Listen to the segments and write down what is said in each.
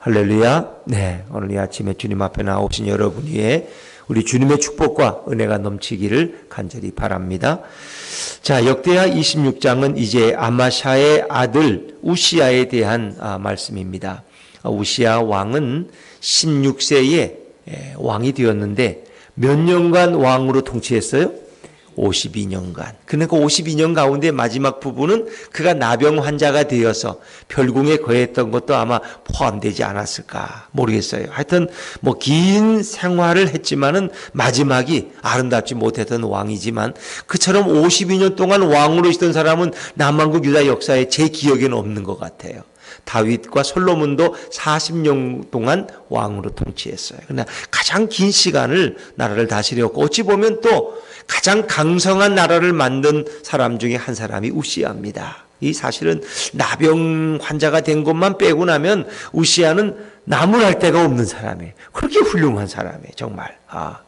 할렐루야. 네, 오늘 이 아침에 주님 앞에 나오신 여러분 위에 우리 주님의 축복과 은혜가 넘치기를 간절히 바랍니다. 자, 역대하 26장은 이제 아마샤의 아들 우시야에 대한 말씀입니다. 우시야 왕은 16세에 왕이 되었는데 몇 년간 왕으로 통치했어요? 52년간. 그러니까 52년 가운데 마지막 부분은 그가 나병 환자가 되어서 별궁에 거했던 것도 아마 포함되지 않았을까 모르겠어요. 하여튼 뭐 긴 생활을 했지만은 마지막이 아름답지 못했던 왕이지만 그처럼 52년 동안 왕으로 있던 사람은 남왕국 유다 역사에 제 기억에는 없는 것 같아요. 다윗과 솔로몬도 40년 동안 왕으로 통치했어요. 그러나 가장 긴 시간을 나라를 다스렸고 어찌 보면 또 가장 강성한 나라를 만든 사람 중에 한 사람이 우시야입니다. 이 사실은 나병 환자가 된 것만 빼고 나면 우시야는 나무랄 데가 없는 사람이에요. 그렇게 훌륭한 사람이에요.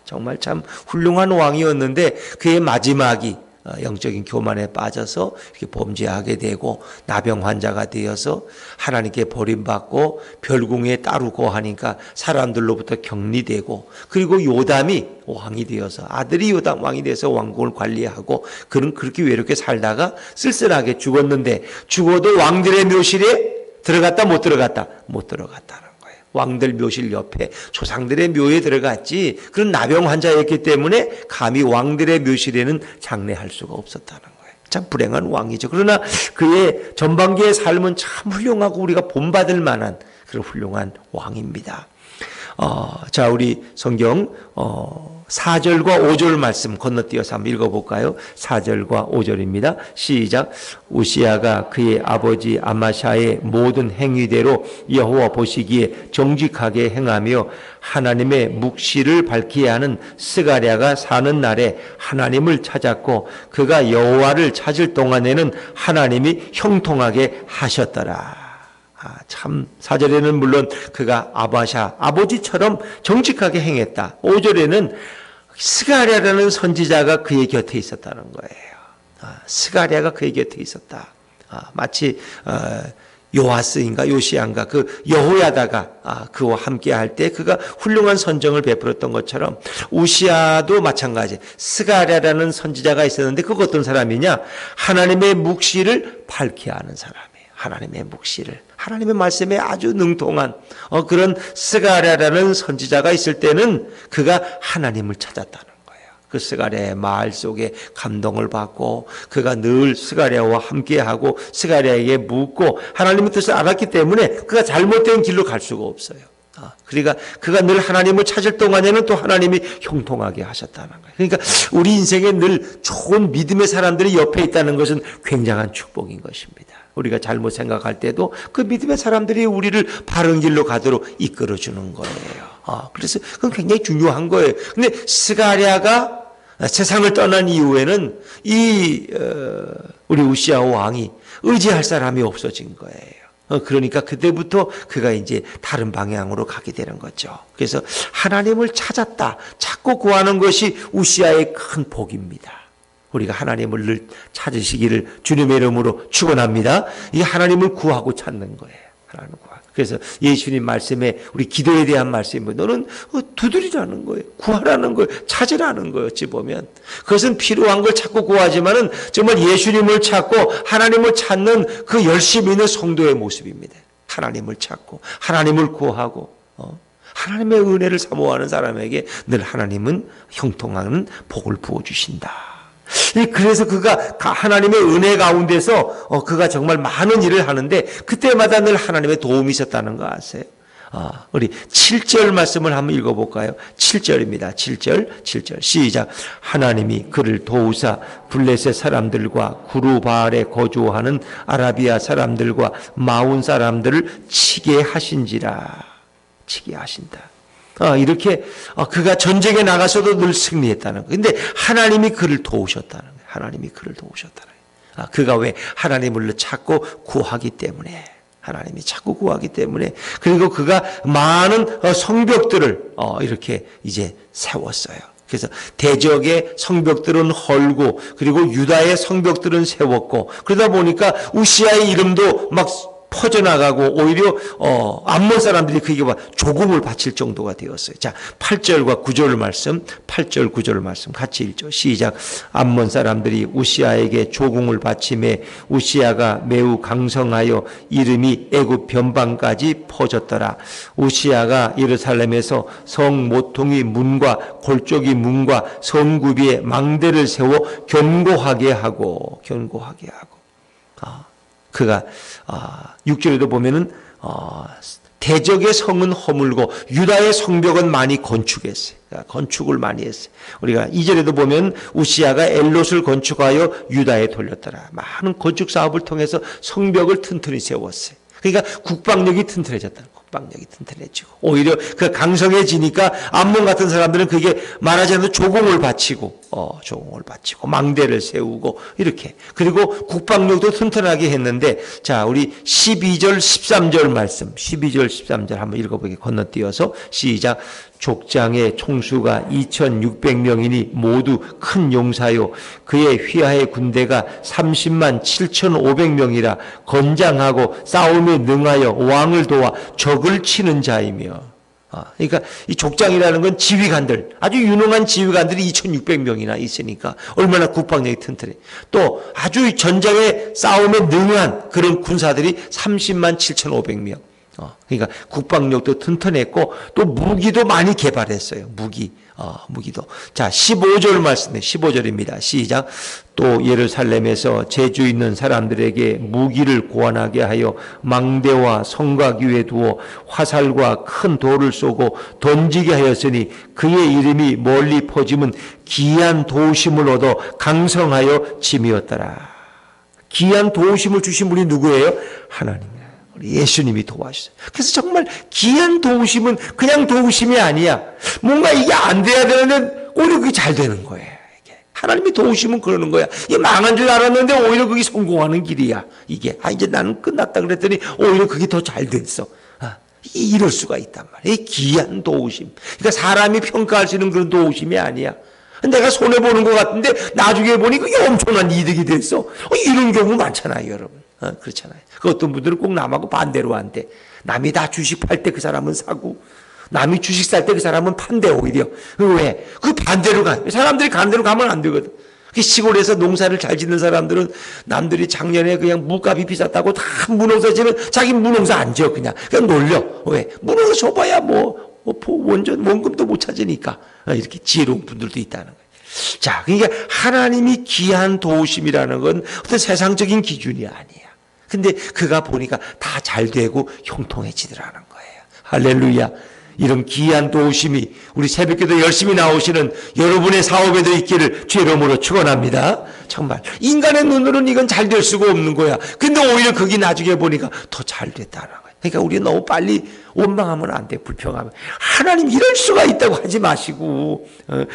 정말 참 훌륭한 왕이었는데 그의 마지막이 영적인 교만에 빠져서 이렇게 범죄하게 되고 나병 환자가 되어서 하나님께 버림받고 별궁에 따르고 하니까 사람들로부터 격리되고 그리고 요담이 왕이 되어서 아들이 요담 왕이 돼서 왕국을 관리하고 그는 그렇게 외롭게 살다가 쓸쓸하게 죽었는데 죽어도 왕들의 묘실에 들어갔다 못 들어갔다? 못 들어갔다는 왕들 묘실 옆에 조상들의 묘에 들어갔지 그런 나병 환자였기 때문에 감히 왕들의 묘실에는 장례할 수가 없었다는 거예요. 참 불행한 왕이죠. 그러나 그의 전반기의 삶은 참 훌륭하고 우리가 본받을 만한 그런 훌륭한 왕입니다. 자, 우리 성경 4절과 5절 말씀 건너뛰어서 한번 읽어볼까요? 4절과 5절입니다. 시작. 우시야가 그의 아버지 아마샤의 모든 행위대로 여호와 보시기에 정직하게 행하며 하나님의 묵시를 밝히게 하는 스가랴가 사는 날에 하나님을 찾았고 그가 여호와를 찾을 동안에는 하나님이 형통하게 하셨더라. 참 4절에는 물론 그가 아바샤 아버지처럼 정직하게 행했다. 5절에는 스가랴라는 선지자가 그의 곁에 있었다는 거예요. 스가랴가 그의 곁에 있었다. 마치 요아스인가 요시야인가 그 여호야다가 그와 함께 할 때 그가 훌륭한 선정을 베풀었던 것처럼 우시야도 마찬가지. 스가랴라는 선지자가 있었는데 그가 어떤 사람이냐? 하나님의 묵시를 밝게 하는 사람이에요. 하나님의 묵시를 하나님의 말씀에 아주 능통한 그런 스가랴라는 선지자가 있을 때는 그가 하나님을 찾았다는 거예요. 그 스가랴의 말 속에 감동을 받고 그가 늘 스가랴와 함께하고 스가랴에게 묻고 하나님의 뜻을 알았기 때문에 그가 잘못된 길로 갈 수가 없어요. 그러니까 그가 늘 하나님을 찾을 동안에는 또 하나님이 형통하게 하셨다는 거예요. 그러니까 우리 인생에 늘 좋은 믿음의 사람들이 옆에 있다는 것은 굉장한 축복인 것입니다. 우리가 잘못 생각할 때도 그 믿음의 사람들이 우리를 바른 길로 가도록 이끌어주는 거예요. 그래서 그건 굉장히 중요한 거예요. 근데 스가랴가 세상을 떠난 이후에는 우리 우시야 왕이 의지할 사람이 없어진 거예요. 그러니까 그때부터 그가 이제 다른 방향으로 가게 되는 거죠. 그래서 하나님을 찾고 구하는 것이 우시야의 큰 복입니다. 우리가 하나님을 늘 찾으시기를 주님의 이름으로 축원합니다. 이 하나님을 구하고 찾는 거예요. 하나님을 구하고. 그래서 예수님 말씀에 우리 기도에 대한 말씀이 너는 두드리라는 거예요. 구하라는 거예요. 찾으라는 거예요. 어찌 보면 그것은 필요한 걸 찾고 구하지만은 정말 예수님을 찾고 하나님을 찾는 그 열심히 있는 성도의 모습입니다. 하나님을 찾고 하나님을 구하고 하나님의 은혜를 사모하는 사람에게 늘 하나님은 형통하는 복을 부어주신다. 그래서 그가 하나님의 은혜 가운데서 그가 정말 많은 일을 하는데 그때마다 늘 하나님의 도움이 있었다는 거 아세요? 우리 7절 말씀을 한번 읽어볼까요? 7절입니다. 7절 시작. 하나님이 그를 도우사 블레셋 사람들과 구르바알에 거주하는 아라비아 사람들과 마온 사람들을 치게 하신지라. 치게 하신다. 이렇게 그가 전쟁에 나가서도 늘 승리했다는 거예요. 근데 하나님이 그를 도우셨다는 거예요. 하나님이 그를 도우셨다는 거예요. 그가 왜 하나님을 찾고 구하기 때문에 하나님이 찾고 구하기 때문에 그리고 그가 많은 성벽들을 이렇게 이제 세웠어요. 그래서 대적의 성벽들은 헐고 그리고 유다의 성벽들은 세웠고 그러다 보니까 우시야의 이름도 막 퍼져나가고 오히려 암몬 사람들이 그게 조공을 바칠 정도가 되었어요. 자, 8절과 9절 말씀, 8절 9절 말씀 같이 읽죠. 시작. 암몬 사람들이 우시아에게 조공을 바치매 우시아가 매우 강성하여 이름이 애굽 변방까지 퍼졌더라. 우시아가 예루살렘에서 성 모퉁이 문과 골짜기 문과 성구비에 망대를 세워 견고하게 하고 그가 6절에도 보면은 대적의 성은 허물고 유다의 성벽은 많이 건축했어요. 건축을 많이 했어요. 우리가 2절에도 보면 우시아가 엘롯을 건축하여 유다에 돌렸더라. 많은 건축 사업을 통해서 성벽을 튼튼히 세웠어요. 그러니까 국방력이 튼튼해졌다. 국방력이 튼튼해지고 오히려 그 강성해지니까 암몬 같은 사람들은 그게 말하자면 조공을 바치고 망대를 세우고 이렇게 그리고 국방력도 튼튼하게 했는데 자 우리 12절 13절 말씀 12절 13절 한번 읽어보게 건너뛰어서 시작. 족장의 총수가 2600명이니 모두 큰 용사요 그의 휘하의 군대가 30만 7500명이라 건장하고 싸움에 능하여 왕을 도와 적을 치는 자이며 그러니까 이 족장이라는 건 지휘관들 아주 유능한 지휘관들이 2600명이나 있으니까 얼마나 국방력이 튼튼해. 또 아주 전장의 싸움에 능한 그런 군사들이 30만 7500명. 그러니까 국방력도 튼튼했고 또 무기도 많이 개발했어요. 무기도. 자, 15절 말씀에 15절입니다. 시작. 또 예루살렘에서 재주 있는 사람들에게 무기를 고안하게 하여 망대와 성곽 위에 두어 화살과 큰 돌을 쏘고 던지게 하였으니 그의 이름이 멀리 퍼지면 기이한 도우심을 얻어 강성하여 짐이었더라. 기이한 도우심을 주신 분이 누구예요? 하나님. 예수님이 도와주세요. 그래서 정말 기이한 도우심은 그냥 도우심이 아니야. 뭔가 이게 안 돼야 되는데 오히려 그게 잘 되는 거예요. 하나님이 도우시면 그러는 거야. 이게 망한 줄 알았는데 오히려 그게 성공하는 길이야. 이게 이제 나는 끝났다 그랬더니 오히려 그게 더 잘 됐어. 이럴 수가 있단 말이야. 이 기이한 도우심. 그러니까 사람이 평가할 수 있는 그런 도우심이 아니야. 내가 손해보는 것 같은데 나중에 보니 그게 엄청난 이득이 됐어. 이런 경우 많잖아요, 여러분. 그렇잖아요. 그 어떤 분들은 꼭 남하고 반대로 한대. 남이 다 주식 팔 때 그 사람은 사고, 남이 주식 살 때 그 사람은 판대 오히려. 왜? 그 반대로 가. 사람들이 반대로 가면 안 되거든. 시골에서 농사를 잘 짓는 사람들은 남들이 작년에 그냥 무값이 비쌌다고 다 무농사 지면 자기 무농사 안 지어 그냥 놀려. 왜? 무농사 줘봐야 원금도 못 찾으니까. 이렇게 지혜로운 분들도 있다는 거예요. 자, 그러니까 하나님이 기한 도우심이라는 건 어떤 세상적인 기준이 아니야. 근데 그가 보니까 다 잘 되고 형통해지더라는 거예요. 할렐루야. 이런 기이한 도우심이 우리 새벽기도 열심히 나오시는 여러분의 사업에도 있기를 주의 이름으로 축원합니다. 정말 인간의 눈으로는 이건 잘 될 수가 없는 거야. 근데 오히려 그게 나중에 보니까 더 잘 됐다는 거야. 그러니까 우리 너무 빨리 원망하면 안 돼. 불평하면. 하나님 이럴 수가 있다고 하지 마시고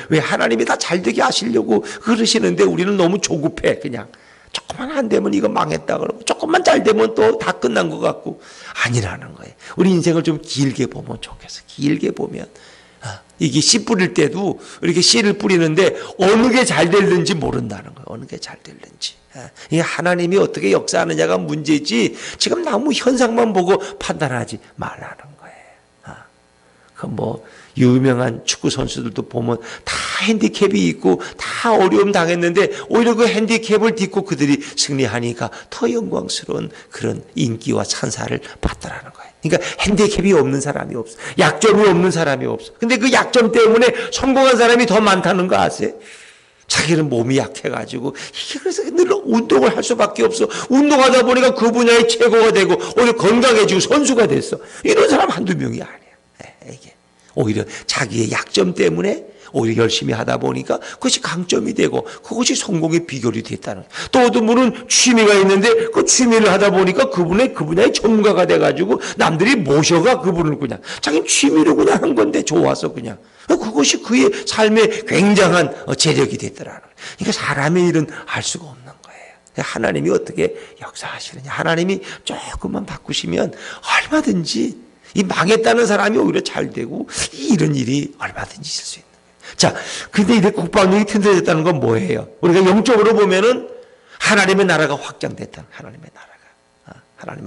왜 하나님이 다 잘 되게 하시려고 그러시는데 우리는 너무 조급해. 그냥 조금만 안 되면 이거 망했다 그러고 조금만 잘 되면 또 다 끝난 것 같고 아니라는 거예요. 우리 인생을 좀 길게 보면 좋겠어. 길게 보면 이게 씨 뿌릴 때도 이렇게 씨를 뿌리는데 어느 게 잘 될는지 모른다는 거예요. 어느 게 잘 될는지. 이게 하나님이 어떻게 역사하느냐가 문제지 지금 너무 현상만 보고 판단하지 말라는 거예요. 유명한 축구 선수들도 보면 다 핸디캡이 있고 다 어려움 당했는데 오히려 그 핸디캡을 딛고 그들이 승리하니까 더 영광스러운 그런 인기와 찬사를 받더라는 거예요. 그러니까 핸디캡이 없는 사람이 없어. 약점이 없는 사람이 없어. 근데 그 약점 때문에 성공한 사람이 더 많다는 거 아세요? 자기는 몸이 약해가지고 이게 그래서 늘 운동을 할 수밖에 없어. 운동하다 보니까 그 분야의 최고가 되고 오히려 건강해지고 선수가 됐어. 이런 사람 한두 명이 아니야. 이게 오히려 자기의 약점 때문에 오히려 열심히 하다 보니까 그것이 강점이 되고 그것이 성공의 비결이 됐다는 거예요. 또 어떤 분은 취미가 있는데 그 취미를 하다 보니까 그 분야의 전문가가 돼가지고 남들이 모셔가 그분을 그냥 자기 취미로 그냥 한 건데 좋아서 그냥 그것이 그의 삶의 굉장한 재력이 됐더라는 거예요. 그러니까 사람의 일은 알 수가 없는 거예요. 하나님이 어떻게 역사하시느냐. 하나님이 조금만 바꾸시면 얼마든지 이 망했다는 사람이 오히려 잘 되고 이런 일이 얼마든지 있을 수 있는 거예요. 자, 근데 이제 국방력이 튼튼해졌다는 건 뭐예요? 우리가 영적으로 보면은 하나님의 나라가 확장됐다는 하나님의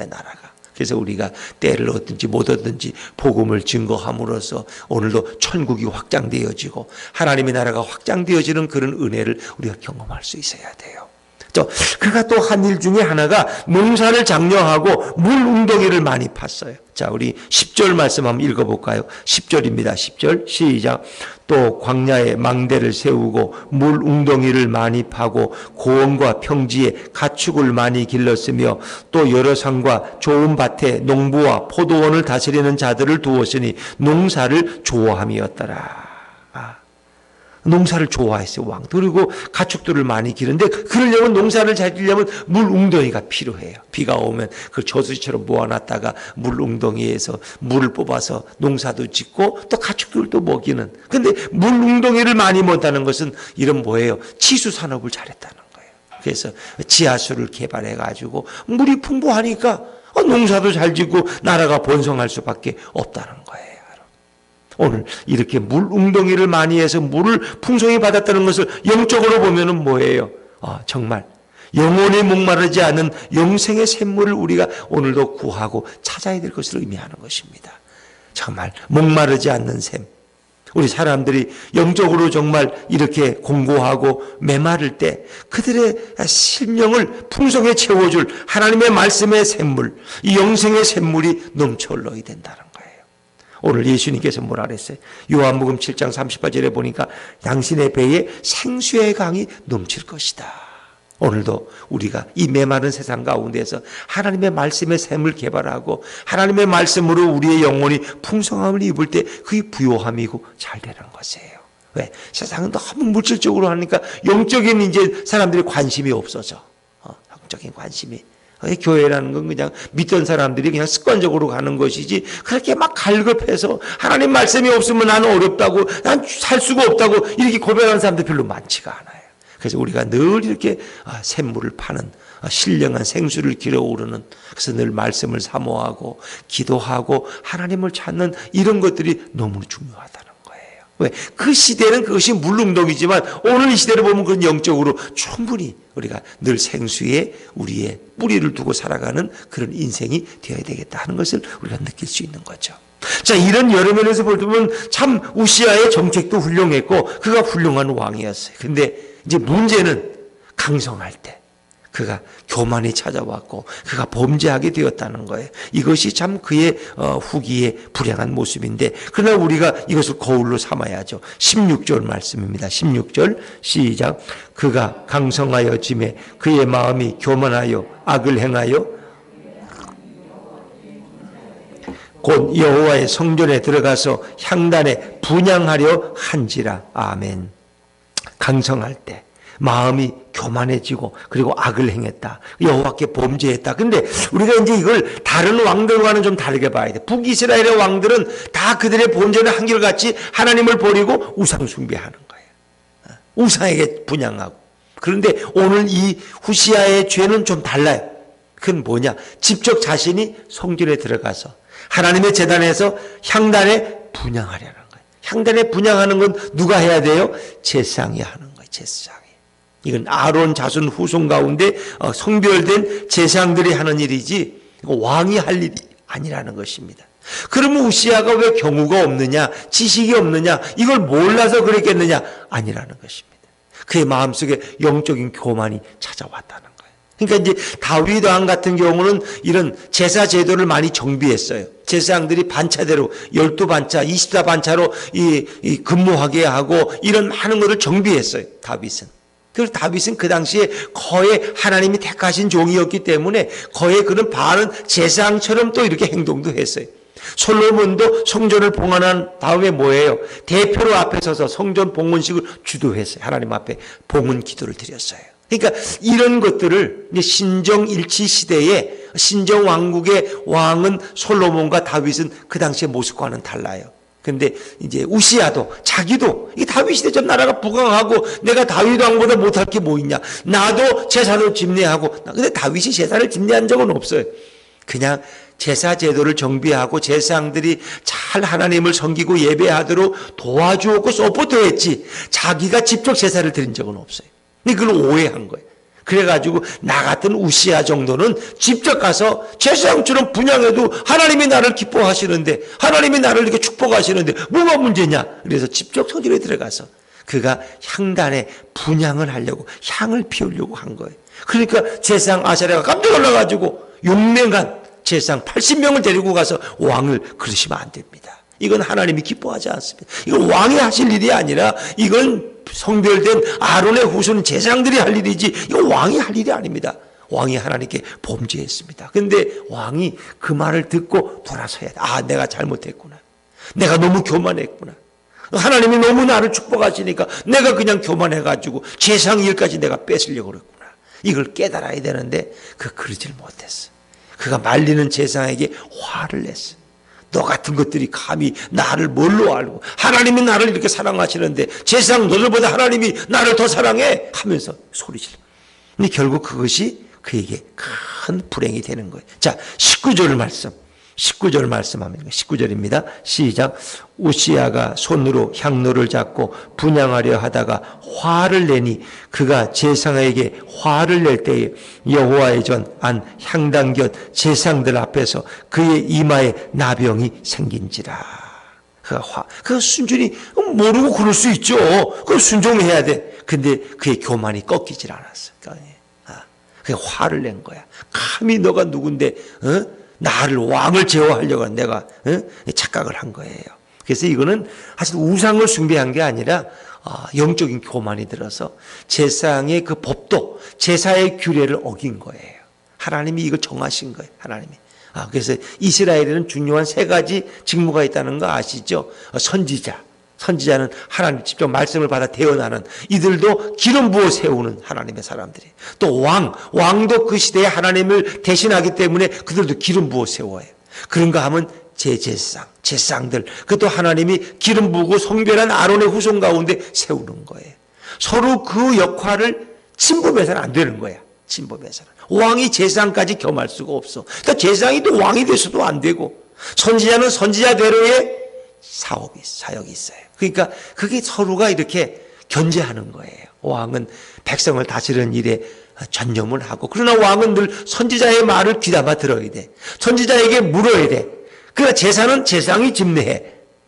나라가. 그래서 우리가 때를 얻든지 못 얻든지 복음을 증거함으로써 오늘도 천국이 확장되어지고 하나님의 나라가 확장되어지는 그런 은혜를 우리가 경험할 수 있어야 돼요. 그가 또 한 일 중에 하나가 농사를 장려하고 물 웅덩이를 많이 팠어요. 자, 우리 10절 말씀 한번 읽어볼까요? 10절입니다. 10절 시작. 또 광야에 망대를 세우고 물 웅덩이를 많이 파고 고원과 평지에 가축을 많이 길렀으며 또 여러 산과 좋은 밭에 농부와 포도원을 다스리는 자들을 두었으니 농사를 좋아함이었더라. 농사를 좋아했어요, 왕. 그리고 가축들을 많이 기르는데 그러려면 농사를 잘 지려면 물 웅덩이가 필요해요. 비가 오면 그 저수지처럼 모아놨다가 물 웅덩이에서 물을 뽑아서 농사도 짓고 또 가축들도 먹이는. 근데 물 웅덩이를 많이 mon다는 것은 이런 뭐예요? 치수 산업을 잘했다는 거예요. 그래서 지하수를 개발해가지고 물이 풍부하니까 농사도 잘 짓고 나라가 번성할 수밖에 없다는 거예요. 오늘 이렇게 물 웅덩이를 많이 해서 물을 풍성히 받았다는 것을 영적으로 보면은 뭐예요? 정말 영원히 목마르지 않은 영생의 샘물을 우리가 오늘도 구하고 찾아야 될 것을 의미하는 것입니다. 정말 목마르지 않는 샘. 우리 사람들이 영적으로 정말 이렇게 공고하고 메마를 때 그들의 심령을 풍성히 채워줄 하나님의 말씀의 샘물, 이 영생의 샘물이 넘쳐 흘러야 된다는 거예요. 오늘 예수님께서 뭐라 그랬어요? 요한복음 7장 38절에 보니까 당신의 배에 생수의 강이 넘칠 것이다. 오늘도 우리가 이 메마른 세상 가운데서 하나님의 말씀의 샘을 개발하고 하나님의 말씀으로 우리의 영혼이 풍성함을 입을 때 그게 부요함이고 잘 되는 것이에요. 왜? 세상은 너무 물질적으로 하니까 영적인 이제 사람들이 관심이 없어져. 영적인 관심이. 교회라는 건 그냥 믿던 사람들이 그냥 습관적으로 가는 것이지 그렇게 막 갈급해서 하나님 말씀이 없으면 나는 어렵다고 난 살 수가 없다고 이렇게 고백하는 사람들 별로 많지가 않아요. 그래서 우리가 늘 이렇게 샘물을 파는 신령한 생수를 기어오르는 그래서 늘 말씀을 사모하고 기도하고 하나님을 찾는 이런 것들이 너무 중요하다는 거예요. 왜? 그 시대는 그것이 물웅덩이지만 오늘 이 시대를 보면 그건 영적으로 충분히 우리가 늘 생수에 우리의 뿌리를 두고 살아가는 그런 인생이 되어야 되겠다 하는 것을 우리가 느낄 수 있는 거죠. 자, 이런 여러 면에서 보면 참 우시아의 정책도 훌륭했고 그가 훌륭한 왕이었어요. 근데 이제 문제는 강성할 때 그가 교만이 찾아왔고 그가 범죄하게 되었다는 거예요. 이것이 참 그의 후기의 불행한 모습인데 그러나 우리가 이것을 거울로 삼아야죠. 16절 말씀입니다. 16절 시작. 그가 강성하여 짐에 그의 마음이 교만하여 악을 행하여 곧 여호와의 성전에 들어가서 향단에 분향하려 한지라. 아멘. 강성할 때 마음이 교만해지고 그리고 악을 행했다. 여호와께 범죄했다. 근데 우리가 이제 이걸 다른 왕들과는 좀 다르게 봐야 돼. 북이스라엘의 왕들은 다 그들의 범죄는 한결같이 하나님을 버리고 우상 숭배하는 거예요. 우상에게 분향하고. 그런데 오늘 이 후시아의 죄는 좀 달라요. 그건 뭐냐? 직접 자신이 성전에 들어가서 하나님의 제단에서 향단에 분향하려는 거예요. 향단에 분향하는 건 누가 해야 돼요? 제사장이 하는 거예요. 제사장이. 이건 아론 자손 후손 가운데 성별된 제사장들이 하는 일이지 왕이 할 일이 아니라는 것입니다. 그러면 우시아가 왜 경우가 없느냐, 지식이 없느냐, 이걸 몰라서 그랬겠느냐? 아니라는 것입니다. 그의 마음속에 영적인 교만이 찾아왔다는 거예요. 그러니까 이제 다윗 왕 같은 경우는 이런 제사 제도를 많이 정비했어요. 제사장들이 반차대로 12반차, 24반차로 이 근무하게 하고 이런 많은 것을 정비했어요. 다윗은. 그래서 다윗은 그 당시에 거의 하나님이 택하신 종이었기 때문에 거의 그런 바른 제사장처럼 또 이렇게 행동도 했어요. 솔로몬도 성전을 봉헌한 다음에 뭐예요? 대표로 앞에 서서 성전 봉헌식을 주도했어요. 하나님 앞에 봉헌 기도를 드렸어요. 그러니까 이런 것들을 이제 신정일치 시대에 신정왕국의 왕은 솔로몬과 다윗은 그 당시의 모습과는 달라요. 근데 이제 우시아도 자기도 이 다윗 시대 전 나라가 부강하고 내가 다윗 왕보다 못할 게 뭐 있냐? 나도 제사를 집례하고. 근데 다윗이 제사를 집례한 적은 없어요. 그냥 제사 제도를 정비하고 제사장들이 잘 하나님을 섬기고 예배하도록 도와주었고 서포트했지 자기가 직접 제사를 드린 적은 없어요. 근데 그걸 오해한 거예요. 그래가지고 나 같은 우시야 정도는 직접 가서 제사장처럼 분향해도 하나님이 나를 기뻐하시는데, 하나님이 나를 이렇게 축복하시는데 뭐가 문제냐? 그래서 직접 성전에 들어가서 그가 향단에 분향을 하려고, 향을 피우려고 한 거예요. 그러니까 제사장 아사랴가 깜짝 놀라가지고 용맹한 제사장 80명을 데리고 가서 왕을 그러시면 안 됩니다. 이건 하나님이 기뻐하지 않습니다. 이건 왕이 하실 일이 아니라 이건 성별된 아론의 후손 제사장들이 할 일이지, 이건 왕이 할 일이 아닙니다. 왕이 하나님께 범죄했습니다. 그런데 왕이 그 말을 듣고 돌아서야 돼. 아, 내가 잘못했구나. 내가 너무 교만했구나. 하나님이 너무 나를 축복하시니까 내가 그냥 교만해가지고 제사장 일까지 내가 뺏으려고 그랬구나. 이걸 깨달아야 되는데 그러질 못했어. 그가 말리는 제사장에게 화를 냈어. 너 같은 것들이 감히 나를 뭘로 알고, 하나님이 나를 이렇게 사랑하시는데 제사장 너들보다 하나님이 나를 더 사랑해 하면서 소리질러. 근데 결국 그것이 그에게 큰 불행이 되는 거예요. 자, 19절 말씀. 19절 말씀합니다. 19절입니다. 시작. 우시야가 손으로 향로를 잡고 분향하려 하다가 화를 내니 그가 제사장에게 화를 낼 때에 여호와의 전 안 향단 곁 제사장들 앞에서 그의 이마에 나병이 생긴지라. 그 순전히 모르고 그럴 수 있죠. 그럼 순종해야 돼. 근데 그의 교만이 꺾이질 않았어. 그게 화를 낸 거야. 감히 너가 누군데, 나를 왕을 제어하려고 내가 착각을 한 거예요. 그래서 이거는 사실 우상을 숭배한 게 아니라 영적인 교만이 들어서 제사장의 그 법도, 제사의 규례를 어긴 거예요. 하나님이 이걸 정하신 거예요. 하나님이. 그래서 이스라엘에는 중요한 세 가지 직무가 있다는 거 아시죠? 선지자는 하나님 직접 말씀을 받아 태어나는, 이들도 기름 부어 세우는 하나님의 사람들이에요. 또 왕도 그 시대에 하나님을 대신하기 때문에 그들도 기름 부어 세워요. 그런가 하면 제사장들, 그것도 하나님이 기름 부고 성별한 아론의 후손 가운데 세우는 거예요. 서로 그 역할을 침범해서는 안 되는 거야. 침범해서는. 왕이 제사장까지 겸할 수가 없어. 그러니까 제사장이 또 왕이 돼서도 안 되고, 선지자는 선지자대로의 사역이 있어요. 그러니까 그게 서로가 이렇게 견제하는 거예요. 왕은 백성을 다스리는 일에 전념을 하고, 그러나 왕은 늘 선지자의 말을 귀담아 들어야 돼. 선지자에게 물어야 돼. 그러나 제사는 제사장이 집례해.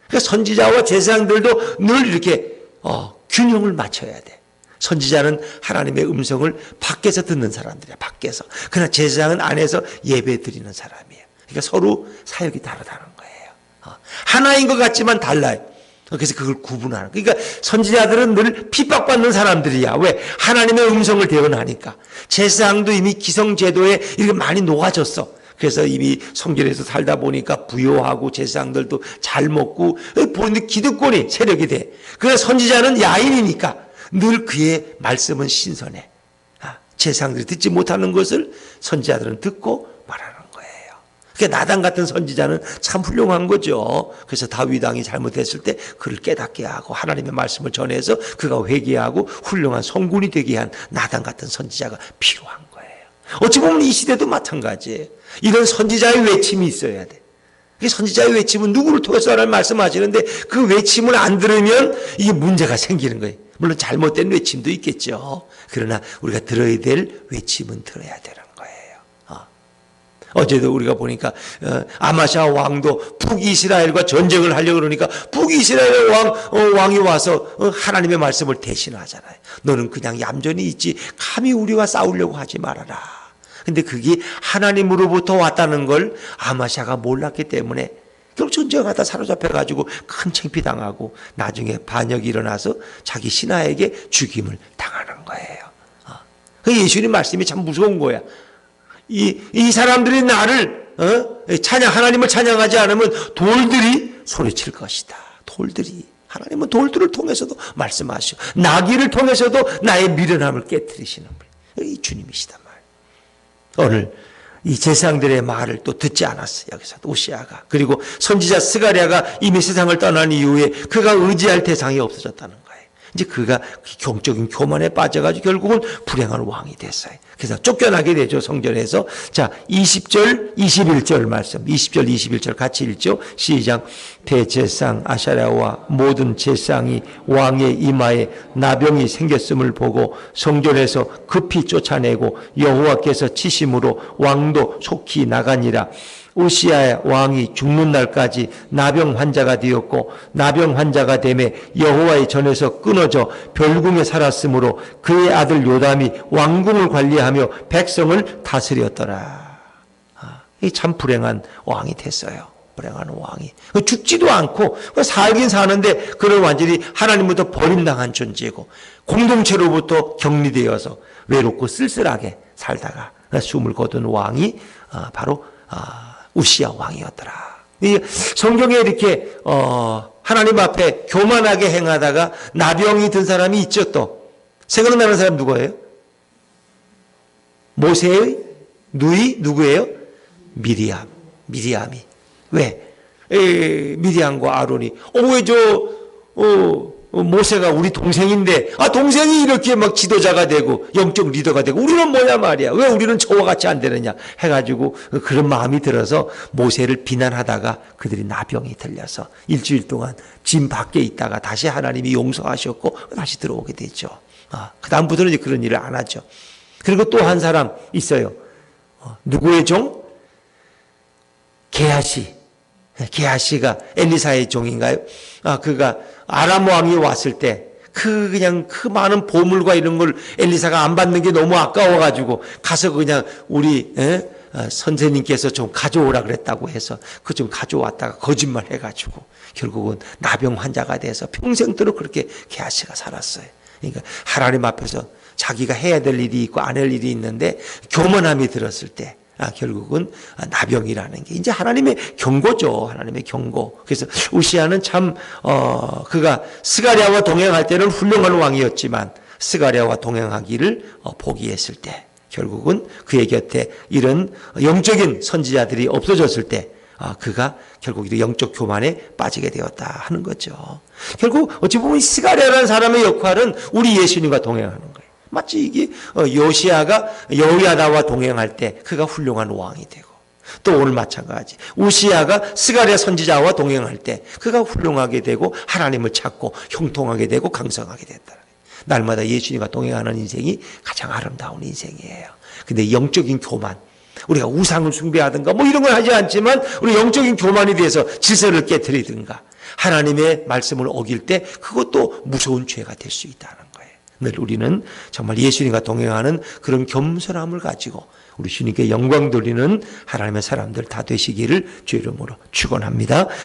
그러니까 선지자와 제사장들도 늘 이렇게 균형을 맞춰야 돼. 선지자는 하나님의 음성을 밖에서 듣는 사람들이야. 밖에서. 그러나 제사장은 안에서 예배 드리는 사람이에요. 그러니까 서로 사역이 다르다는 거예요. 하나인 것 같지만 달라요. 그래서 그걸 구분하는. 그러니까 선지자들은 늘 핍박받는 사람들이야. 왜? 하나님의 음성을 대언하니까. 제사장도 이미 기성제도에 이렇게 많이 녹아졌어. 그래서 이미 성전에서 살다 보니까 부요하고 제사장들도 잘 먹고 보는데 기득권이 세력이 돼. 그래서 선지자는 야인이니까 늘 그의 말씀은 신선해. 제사장들이 듣지 못하는 것을 선지자들은 듣고 말하는 거예요. 그러니까 나단 같은 선지자는 참 훌륭한 거죠. 그래서 다윗 왕이 잘못했을 때 그를 깨닫게 하고 하나님의 말씀을 전해서 그가 회개하고 훌륭한 성군이 되게 한 나단 같은 선지자가 필요한 거예요. 어찌 보면 이 시대도 마찬가지예요. 이런 선지자의 외침이 있어야 돼. 선지자의 외침은 누구를 통해서 하나님 말씀하시는데 그 외침을 안 들으면 이게 문제가 생기는 거예요. 물론 잘못된 외침도 있겠죠. 그러나 우리가 들어야 될 외침은 들어야 되는 거예요. 어제도 우리가 보니까 아마샤 왕도 북이스라엘과 전쟁을 하려고 그러니까 북이스라엘 왕이 와서 하나님의 말씀을 대신하잖아요. 너는 그냥 얌전히 있지 감히 우리와 싸우려고 하지 말아라. 근데 그게 하나님으로부터 왔다는 걸 아마샤가 몰랐기 때문에 결국 전쟁하다 사로잡혀가지고 큰 창피당하고 나중에 반역이 일어나서 자기 신하에게 죽임을 당하는 거예요. 그 예수님 말씀이 참 무서운 거야. 이 사람들이 나를 하나님을 찬양하지 않으면 돌들이 소리칠 것이다. 돌들이. 하나님은 돌들을 통해서도 말씀하시고 나귀를 통해서도 나의 미련함을 깨뜨리시는 분이 이 주님이시단 말이에요. 오늘 이 제사장들의 말을 또 듣지 않았어요. 여기서 우시야가. 그리고 선지자 스가랴가 이미 세상을 떠난 이후에 그가 의지할 대상이 없어졌다는 거예요. 이제 그가 경적인 교만에 빠져가지고 결국은 불행한 왕이 됐어요. 그래서 쫓겨나게 되죠, 성전에서. 자, 20절, 21절 말씀. 20절, 21절 같이 읽죠. 시작. 대제상 아샤랴와 모든 제상이 왕의 이마에 나병이 생겼음을 보고 성전에서 급히 쫓아내고 여호와께서 치심으로 왕도 속히 나가니라. 우시야 왕이 죽는 날까지 나병 환자가 되었고 나병 환자가 되매 여호와의 전에서 끊어져 별궁에 살았으므로 그의 아들 요담이 왕궁을 관리하며 백성을 다스렸더라. 이 참 불행한 왕이 됐어요. 불행한 왕이. 죽지도 않고 살긴 사는데 그는 완전히 하나님부터 버림당한 존재고 공동체로부터 격리되어서 외롭고 쓸쓸하게 살다가 숨을 거둔 왕이 바로 우시야 왕이었더라. 성경에 이렇게 하나님 앞에 교만하게 행하다가 나병이 든 사람이 있죠. 또 생각나는 사람 누구예요? 모세의 누이 누구예요? 미리암이. 왜? 미리암과 아론이 모세가 우리 동생인데 동생이 이렇게 막 지도자가 되고 영적 리더가 되고 우리는 뭐냐 말이야. 왜 우리는 저와 같이 안 되느냐 해가지고 그런 마음이 들어서 모세를 비난하다가 그들이 나병이 들려서 일주일 동안 짐 밖에 있다가 다시 하나님이 용서하셨고 다시 들어오게 됐죠. 그 다음부터는 이제 그런 일을 안 하죠. 그리고 또 한 사람 있어요. 누구의 종? 게하시가 엘리사의 종인가요? 그가 아람 왕이 왔을 때 그냥 그 많은 보물과 이런 걸 엘리사가 안 받는 게 너무 아까워가지고 가서 그냥 우리 선생님께서 좀 가져오라 그랬다고 해서 그 좀 가져왔다가 거짓말 해가지고 결국은 나병 환자가 돼서 평생도록 그렇게 게하시가 살았어요. 그러니까 하나님 앞에서 자기가 해야 될 일이 있고 안 할 일이 있는데 교만함이 들었을 때 결국은 나병이라는 게 이제 하나님의 경고죠. 하나님의 경고. 그래서 우시야는 참 그가 스가랴와 동행할 때는 훌륭한 왕이었지만 스가랴와 동행하기를 포기했을 때 결국은 그의 곁에 이런 영적인 선지자들이 없어졌을 때 그가 결국 영적 교만에 빠지게 되었다 하는 거죠. 결국 어찌 보면 스가랴라는 사람의 역할은 우리 예수님과 동행하는 거예요. 마치 이게 요시야가 여호야다와 동행할 때 그가 훌륭한 왕이 되고 또 오늘 마찬가지 우시야가 스가랴 선지자와 동행할 때 그가 훌륭하게 되고 하나님을 찾고 형통하게 되고 강성하게 된다. 날마다 예수님과 동행하는 인생이 가장 아름다운 인생이에요. 근데 영적인 교만 우리가 우상을 숭배하든가 뭐 이런 걸 하지 않지만 우리 영적인 교만에 대해서 질서를 깨트리든가 하나님의 말씀을 어길 때 그것도 무서운 죄가 될 수 있다는 거예요. 늘 우리는 정말 예수님과 동행하는 그런 겸손함을 가지고 우리 주님께 영광 돌리는 하나님의 사람들 다 되시기를 주의 이름으로 축원합니다.